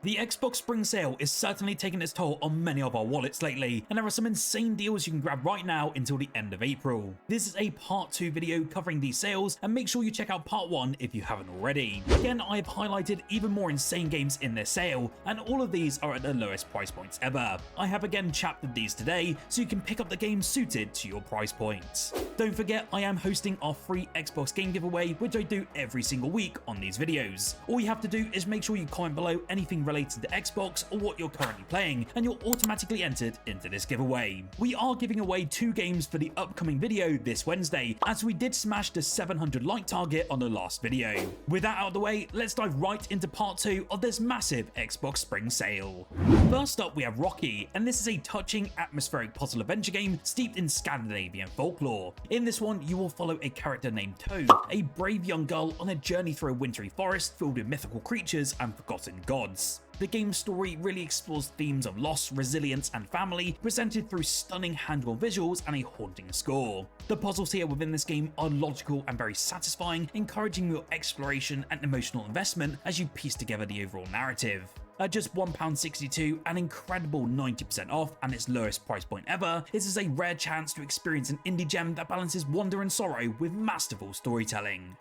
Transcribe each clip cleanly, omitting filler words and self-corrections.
The Xbox Spring Sale is certainly taking its toll on many of our wallets lately, and there are some insane deals you can grab right now until the end of April. This is a part 2 video covering these sales, and make sure you check out part 1 if you haven't already. Again, I have highlighted even more insane games in this sale, and all of these are at the lowest price points ever. I have again chaptered these today, so you can pick up the games suited to your price points. Don't forget, I am hosting our free Xbox game giveaway, which I do every single week on these videos. All you have to do is make sure you comment below anything related to Xbox or what you're currently playing, and you're automatically entered into this giveaway. We are giving away 2 games for the upcoming video this Wednesday, as we did smash the 700 like target on the last video. With that out of the way, let's dive right into part 2 of this massive Xbox Spring Sale. First up, we have Rocky, and this is a touching, atmospheric puzzle adventure game steeped in Scandinavian folklore. In this one, you will follow a character named Toad, a brave young girl on a journey through a wintry forest filled with mythical creatures and forgotten gods. The game's story really explores themes of loss, resilience, and family, presented through stunning hand-drawn visuals and a haunting score. The puzzles here within this game are logical and very satisfying, encouraging your exploration and emotional investment as you piece together the overall narrative. At just £1.62, an incredible 90% off and its lowest price point ever, this is a rare chance to experience an indie gem that balances wonder and sorrow with masterful storytelling.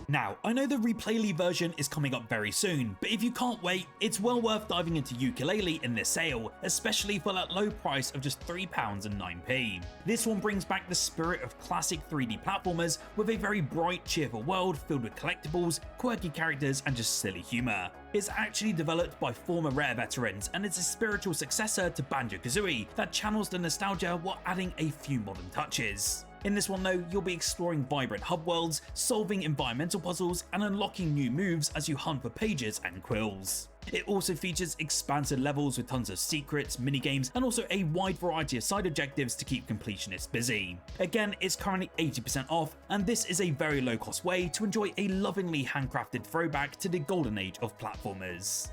Now, I know the replayly version is coming up very soon, but if you can't wait, it's well worth diving into Yooka-Laylee in this sale, especially for that low price of just £3.09. This one brings back the spirit of classic 3D platformers with a very bright, cheerful world filled with collectibles, quirky characters, and just silly humour. It's actually developed by former Rare veterans, and it's a spiritual successor to Banjo-Kazooie that channels the nostalgia while adding a few modern touches. In this one though, you'll be exploring vibrant hub worlds, solving environmental puzzles, and unlocking new moves as you hunt for pages and quills. It also features expansive levels with tons of secrets, minigames, and also a wide variety of side objectives to keep completionists busy. Again, it's currently 80% off, and this is a very low cost way to enjoy a lovingly handcrafted throwback to the golden age of platformers.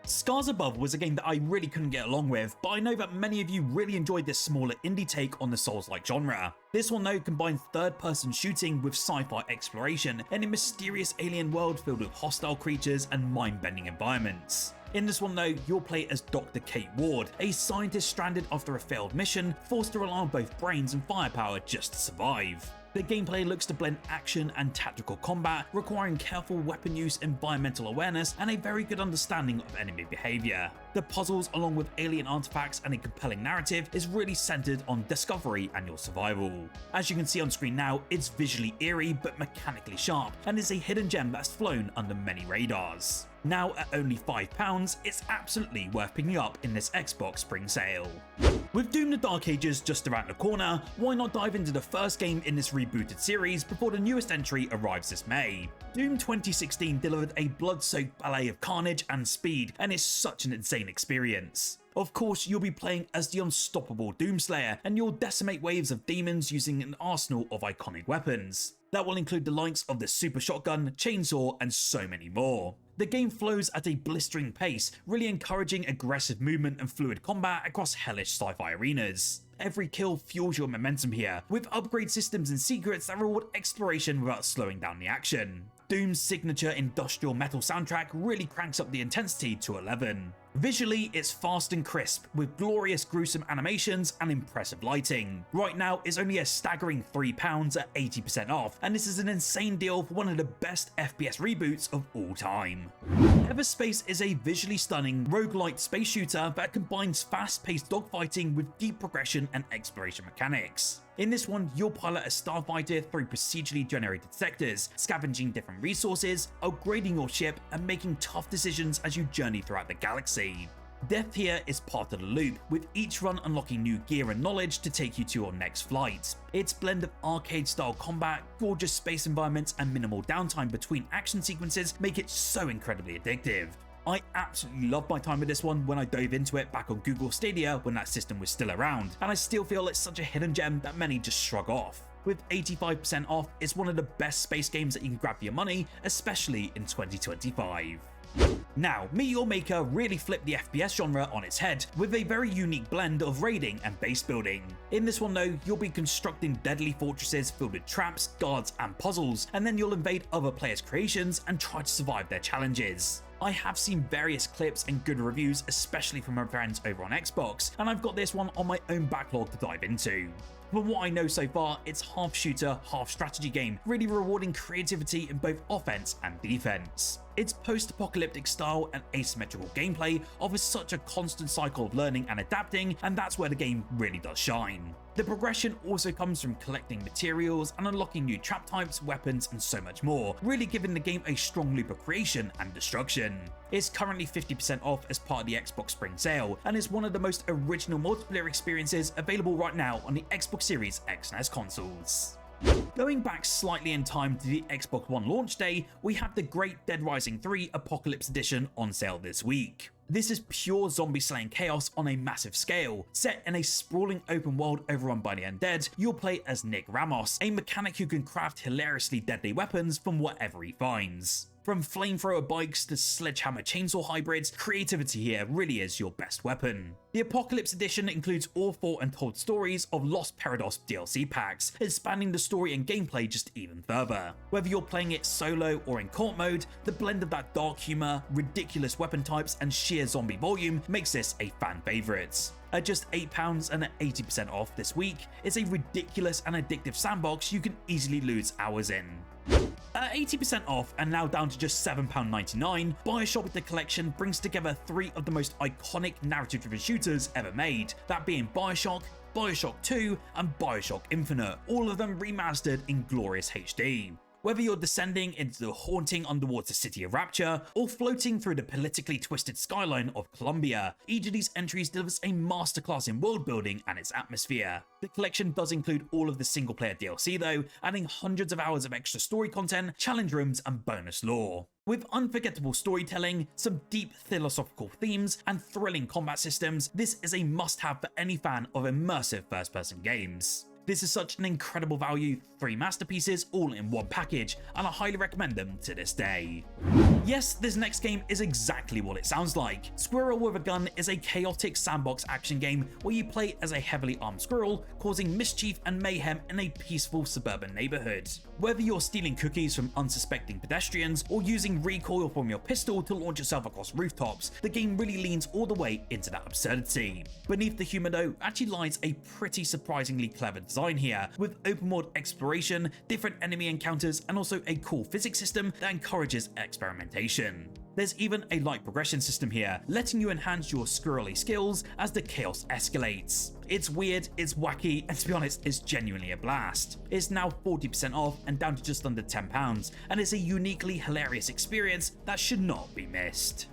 Scars Above was a game that I really couldn't get along with, but I know that many of you really enjoyed this smaller indie take on the Souls-like genre. This one though combines third-person shooting with sci-fi exploration in a mysterious alien world filled with hostile creatures and mind-bending environments. In this one though, you'll play as Dr. Kate Ward, a scientist stranded after a failed mission, forced to rely on both brains and firepower just to survive. The gameplay looks to blend action and tactical combat, requiring careful weapon use, environmental awareness, and a very good understanding of enemy behaviour. The puzzles, along with alien artifacts and a compelling narrative, is really centered on discovery and your survival. As you can see on screen now, it's visually eerie but mechanically sharp, and is a hidden gem that's flown under many radars. Now at only £5, it's absolutely worth picking up in this Xbox Spring Sale. With Doom: The Dark Ages just around the corner, why not dive into the first game in this rebooted series before the newest entry arrives this May? Doom 2016 delivered a blood-soaked ballet of carnage and speed, and is such an insane experience. Of course, you'll be playing as the unstoppable Doomslayer, and you'll decimate waves of demons using an arsenal of iconic weapons. That will include the likes of the super shotgun, chainsaw, and so many more. The game flows at a blistering pace, really encouraging aggressive movement and fluid combat across hellish sci-fi arenas. Every kill fuels your momentum here, with upgrade systems and secrets that reward exploration without slowing down the action. Doom's signature industrial metal soundtrack really cranks up the intensity to 11. Visually, it's fast and crisp, with glorious gruesome animations and impressive lighting. Right now, it's only a staggering £3 at 80% off, and this is an insane deal for one of the best FPS reboots of all time. Everspace is a visually stunning, roguelite space shooter that combines fast-paced dogfighting with deep progression and exploration mechanics. In this one, you'll pilot a starfighter through procedurally generated sectors, scavenging different resources, upgrading your ship, and making tough decisions as you journey throughout the galaxy. Death here is part of the loop, with each run unlocking new gear and knowledge to take you to your next flight. Its blend of arcade-style combat, gorgeous space environments, and minimal downtime between action sequences make it so incredibly addictive. I absolutely loved my time with this one when I dove into it back on Google Stadia when that system was still around, and I still feel it's such a hidden gem that many just shrug off. With 85% off, it's one of the best space games that you can grab for your money, especially in 2025. Now, Meteor Maker really flipped the FPS genre on its head with a very unique blend of raiding and base building. In this one though, you'll be constructing deadly fortresses filled with traps, guards and puzzles, and then you'll invade other players' creations and try to survive their challenges. I have seen various clips and good reviews, especially from my friends over on Xbox, and I've got this one on my own backlog to dive into. From what I know so far, it's half shooter, half strategy game, really rewarding creativity in both offense and defense. Its post-apocalyptic style and asymmetrical gameplay offers such a constant cycle of learning and adapting, and that's where the game really does shine. The progression also comes from collecting materials and unlocking new trap types, weapons, and so much more, really giving the game a strong loop of creation and destruction. It's currently 50% off as part of the Xbox Spring Sale, and is one of the most original multiplayer experiences available right now on the Xbox Series X and S consoles. Going back slightly in time to the Xbox One launch day, we have the Great Dead Rising 3 Apocalypse Edition on sale this week. This is pure zombie slaying chaos on a massive scale. Set in a sprawling open world overrun by the undead, you'll play as Nick Ramos, a mechanic who can craft hilariously deadly weapons from whatever he finds. From flamethrower bikes to sledgehammer chainsaw hybrids, creativity here really is your best weapon. The Apocalypse Edition includes all 4 untold stories of Lost Parados DLC packs, expanding the story and gameplay just even further. Whether you're playing it solo or in court mode, the blend of that dark humor, ridiculous weapon types, and sheer zombie volume makes this a fan favourite. At just £8 and at 80% off this week, it's a ridiculous and addictive sandbox you can easily lose hours in. At 80% off and now down to just £7.99, BioShock The Collection brings together 3 of the most iconic narrative-driven shooters ever made, that being BioShock, BioShock 2 and BioShock Infinite, all of them remastered in glorious HD. Whether you're descending into the haunting underwater city of Rapture, or floating through the politically twisted skyline of Columbia, each of these entries delivers a masterclass in world building and its atmosphere. The collection does include all of the single player DLC though, adding hundreds of hours of extra story content, challenge rooms and bonus lore. With unforgettable storytelling, some deep philosophical themes, and thrilling combat systems, this is a must-have for any fan of immersive first-person games. This is such an incredible value, 3 masterpieces all in one package, and I highly recommend them to this day. Yes, this next game is exactly what it sounds like. Squirrel with a Gun is a chaotic sandbox action game where you play as a heavily armed squirrel, causing mischief and mayhem in a peaceful suburban neighborhood. Whether you're stealing cookies from unsuspecting pedestrians or using recoil from your pistol to launch yourself across rooftops, the game really leans all the way into that absurdity. Beneath the humor though actually lies a pretty surprisingly clever design here, with open world exploration, different enemy encounters, and also a cool physics system that encourages experimentation. There's even a light progression system here, letting you enhance your squirrely skills as the chaos escalates. It's weird, it's wacky, and to be honest, it's genuinely a blast. It's now 40% off and down to just under £10, and it's a uniquely hilarious experience that should not be missed.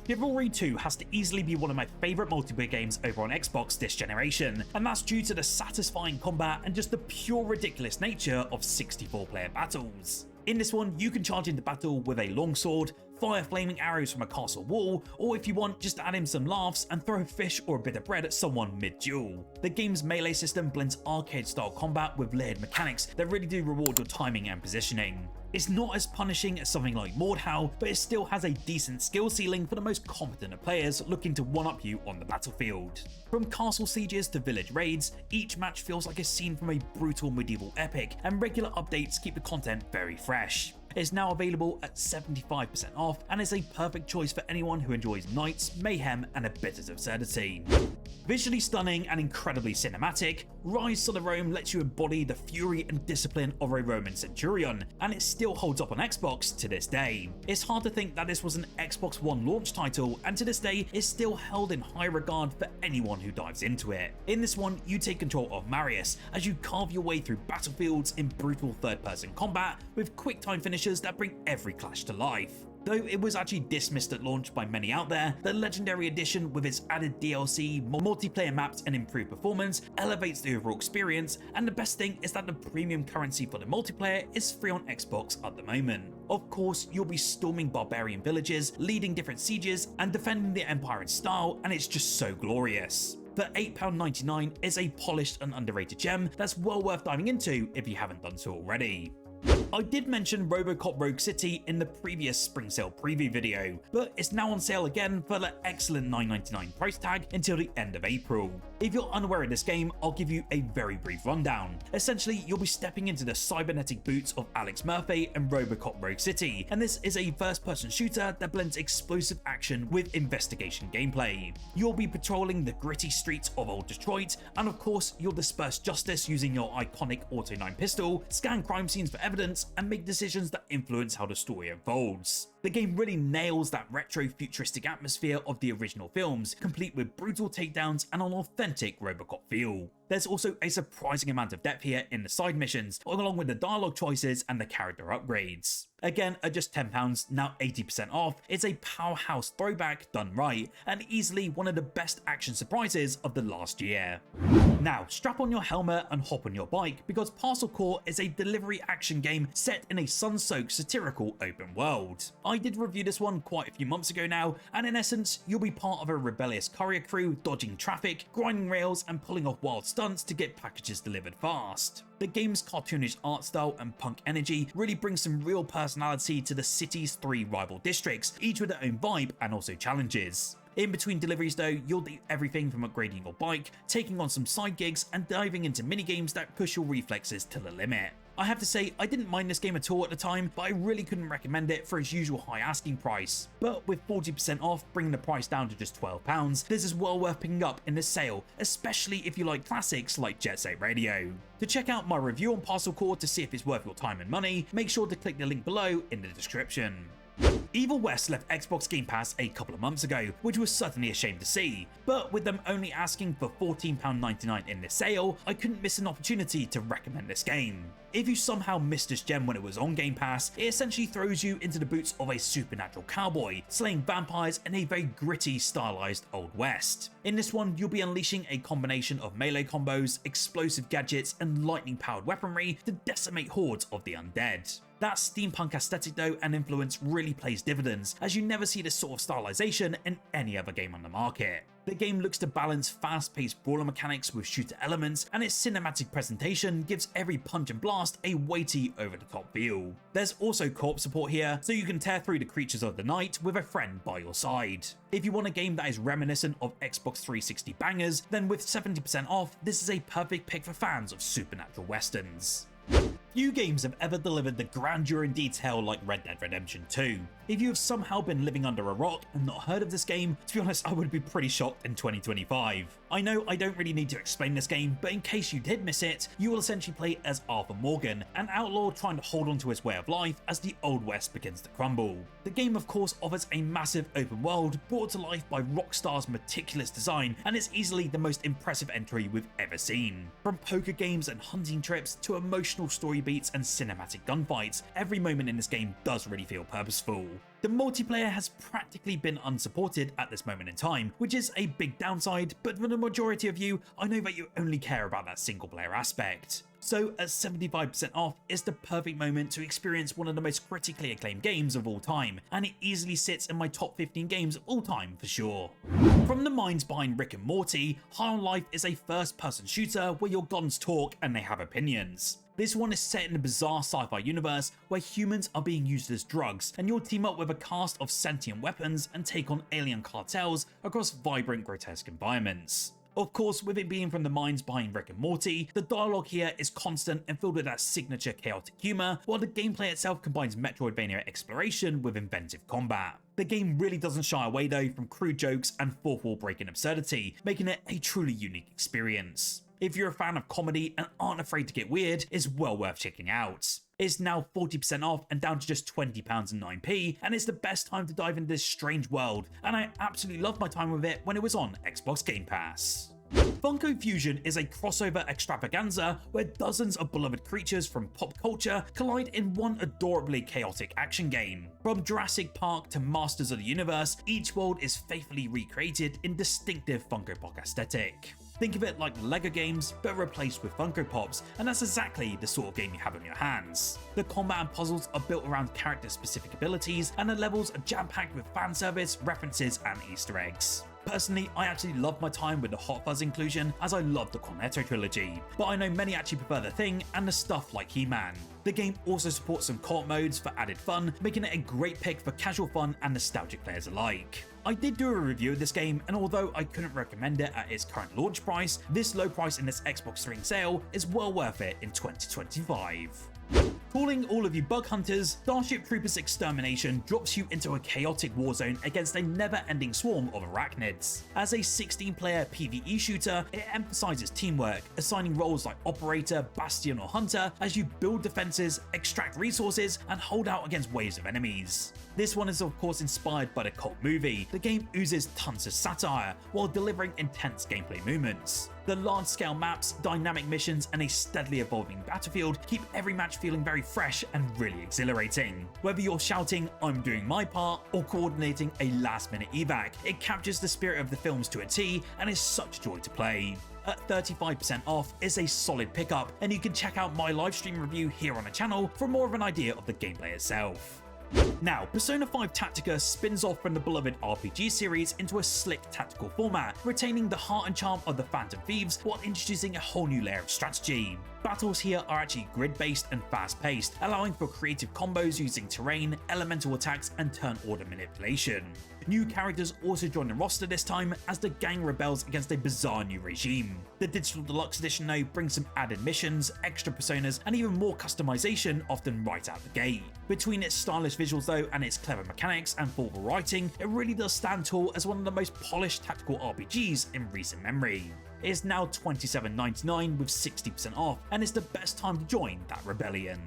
Chivalry 2 has to easily be one of my favourite multiplayer games over on Xbox this generation, and that's due to the satisfying combat and just the pure ridiculous nature of 64-player battles. In this one, you can charge into battle with a longsword, fire flaming arrows from a castle wall, or if you want, just add in some laughs and throw a fish or a bit of bread at someone mid-duel. The game's melee system blends arcade-style combat with layered mechanics that really do reward your timing and positioning. It's not as punishing as something like Mordhau, but it still has a decent skill ceiling for the most competent of players looking to one-up you on the battlefield. From castle sieges to village raids, each match feels like a scene from a brutal medieval epic, and regular updates keep the content very fresh. It's now available at 75% off and is a perfect choice for anyone who enjoys knights, mayhem, and a bit of absurdity. Visually stunning and incredibly cinematic, Rise to the Rome lets you embody the fury and discipline of a Roman centurion, and it still holds up on Xbox to this day. It's hard to think that this was an Xbox One launch title, and to this day is still held in high regard for anyone who dives into it. In this one, you take control of Marius as you carve your way through battlefields in brutal third-person combat with quick-time finishes that bring every clash to life. Though it was actually dismissed at launch by many out there, the Legendary Edition with its added DLC, multiplayer maps and improved performance elevates the overall experience, and the best thing is that the premium currency for the multiplayer is free on Xbox at the moment. Of course, you'll be storming barbarian villages, leading different sieges, and defending the Empire in style, and it's just so glorious. For £8.99 is a polished and underrated gem that's well worth diving into if you haven't done so already. I did mention Robocop Rogue City in the previous spring sale preview video, but it's now on sale again for the excellent $9.99 price tag until the end of April. If you're unaware of this game, I'll give you a very brief rundown. Essentially, you'll be stepping into the cybernetic boots of Alex Murphy and Robocop Rogue City, and this is a first-person shooter that blends explosive action with investigation gameplay. You'll be patrolling the gritty streets of old Detroit, and of course, you'll disperse justice using your iconic Auto 9 pistol, scan crime scenes for evidence, and make decisions that influence how the story unfolds. The game really nails that retro futuristic atmosphere of the original films, complete with brutal takedowns and an authentic Robocop feel. There's also a surprising amount of depth here in the side missions, along with the dialogue choices and the character upgrades. Again, at just £10, now 80% off, it's a powerhouse throwback done right, and easily one of the best action surprises of the last year. Now, strap on your helmet and hop on your bike, because Parcel Core is a delivery action game set in a sun-soaked satirical open world. I did review this one quite a few months ago now, and in essence, you'll be part of a rebellious courier crew dodging traffic, grinding rails, and pulling off wild stunts to get packages delivered fast. The game's cartoonish art style and punk energy really brings some real personality to the city's 3 rival districts, each with their own vibe and also challenges. In between deliveries though, you'll do everything from upgrading your bike, taking on some side gigs, and diving into minigames that push your reflexes to the limit. I have to say, I didn't mind this game at all at the time, but I really couldn't recommend it for its usual high asking price. But with 40% off, bringing the price down to just £12, this is well worth picking up in this sale, especially if you like classics like Jet Set Radio. To check out my review on Parcel Core to see if it's worth your time and money, make sure to click the link below in the description. Evil West left Xbox Game Pass a couple of months ago, which was certainly a shame to see, but with them only asking for £14.99 in this sale, I couldn't miss an opportunity to recommend this game. If you somehow missed this gem when it was on Game Pass, it essentially throws you into the boots of a supernatural cowboy, slaying vampires in a very gritty, stylized Old West. In this one, you'll be unleashing a combination of melee combos, explosive gadgets, and lightning-powered weaponry to decimate hordes of the undead. That steampunk aesthetic though and influence really plays dividends, as you never see this sort of stylization in any other game on the market. The game looks to balance fast-paced brawler mechanics with shooter elements, and its cinematic presentation gives every punch and blast a weighty, over-the-top feel. There's also co-op support here, so you can tear through the creatures of the night with a friend by your side. If you want a game that is reminiscent of Xbox 360 bangers, then with 70% off, this is a perfect pick for fans of supernatural westerns. Few games have ever delivered the grandeur and detail like Red Dead Redemption 2. If you have somehow been living under a rock and not heard of this game, to be honest, I would be pretty shocked in 2025. I know I don't really need to explain this game, but in case you did miss it, you will essentially play as Arthur Morgan, an outlaw trying to hold on to his way of life as the Old West begins to crumble. The game of course offers a massive open world brought to life by Rockstar's meticulous design, and is easily the most impressive entry we've ever seen. From poker games and hunting trips to emotional story beats and cinematic gunfights, every moment in this game does really feel purposeful. The multiplayer has practically been unsupported at this moment in time, which is a big downside, but for the majority of you, I know that you only care about that single player aspect. So at 75% off, it's the perfect moment to experience one of the most critically acclaimed games of all time, and it easily sits in my top 15 games of all time for sure. From the minds behind Rick and Morty, High on Life is a first-person shooter where your guns talk and they have opinions. This one is set in a bizarre sci-fi universe where humans are being used as drugs, and you'll team up with a cast of sentient weapons and take on alien cartels across vibrant, grotesque environments. Of course, with it being from the minds behind Rick and Morty, the dialogue here is constant and filled with that signature chaotic humor, while the gameplay itself combines Metroidvania exploration with inventive combat. The game really doesn't shy away though from crude jokes and fourth wall breaking absurdity, making it a truly unique experience. If you're a fan of comedy and aren't afraid to get weird, it's well worth checking out. It's now 40% off and down to just £20.09, and it's the best time to dive into this strange world, and I absolutely loved my time with it when it was on Xbox Game Pass. Funko Fusion is a crossover extravaganza where dozens of beloved creatures from pop culture collide in one adorably chaotic action game. From Jurassic Park to Masters of the Universe, each world is faithfully recreated in distinctive Funko Pop aesthetic. Think of it like LEGO games, but replaced with Funko Pops, and that's exactly the sort of game you have on your hands. The combat and puzzles are built around character-specific abilities, and the levels are jam-packed with fan service, references, and Easter eggs. Personally, I actually love my time with the Hot Fuzz inclusion as I love the Cornetto trilogy, but I know many actually prefer the Thing and the stuff like He-Man. The game also supports some co-op modes for added fun, making it a great pick for casual fun and nostalgic players alike. I did do a review of this game, and although I couldn't recommend it at its current launch price, this low price in this Xbox Spring sale is well worth it in 2025. Calling all of you bug hunters, Starship Troopers Extermination drops you into a chaotic war zone against a never-ending swarm of arachnids. As a 16-player PvE shooter, it emphasizes teamwork, assigning roles like Operator, Bastion or Hunter as you build defenses, extract resources, and hold out against waves of enemies. This one is of course inspired by the cult movie. The game oozes tons of satire, while delivering intense gameplay moments. The large-scale maps, dynamic missions, and a steadily evolving battlefield keep every match feeling very fresh and really exhilarating. Whether you're shouting, "I'm doing my part," or coordinating a last-minute evac, it captures the spirit of the films to a T and is such joy to play. At 35% off is a solid pickup, and you can check out my livestream review here on the channel for more of an idea of the gameplay itself. Now, Persona 5 Tactica spins off from the beloved RPG series into a slick tactical format, retaining the heart and charm of the Phantom Thieves while introducing a whole new layer of strategy. Battles here are actually grid-based and fast-paced, allowing for creative combos using terrain, elemental attacks, and turn order manipulation. New characters also join the roster this time as the gang rebels against a bizarre new regime. The Digital Deluxe Edition though brings some added missions, extra personas, and even more customization, often right out the gate. Between its stylish visuals though and its clever mechanics and thoughtful writing, it really does stand tall as one of the most polished tactical RPGs in recent memory. It is now $27.99 with 60% off, and it's the best time to join that rebellion.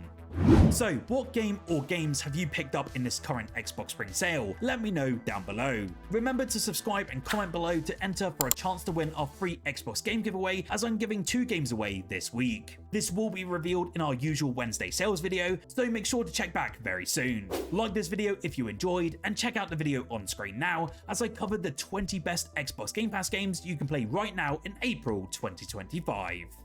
So, what game or games have you picked up in this current Xbox Spring sale? Let me know down below. Remember to subscribe and comment below to enter for a chance to win our free Xbox game giveaway, as I'm giving 2 games away this week. This will be revealed in our usual Wednesday sales video, so make sure to check back very soon. Like this video if you enjoyed, and check out the video on screen now as I covered the 20 best Xbox Game Pass games you can play right now in April 2025.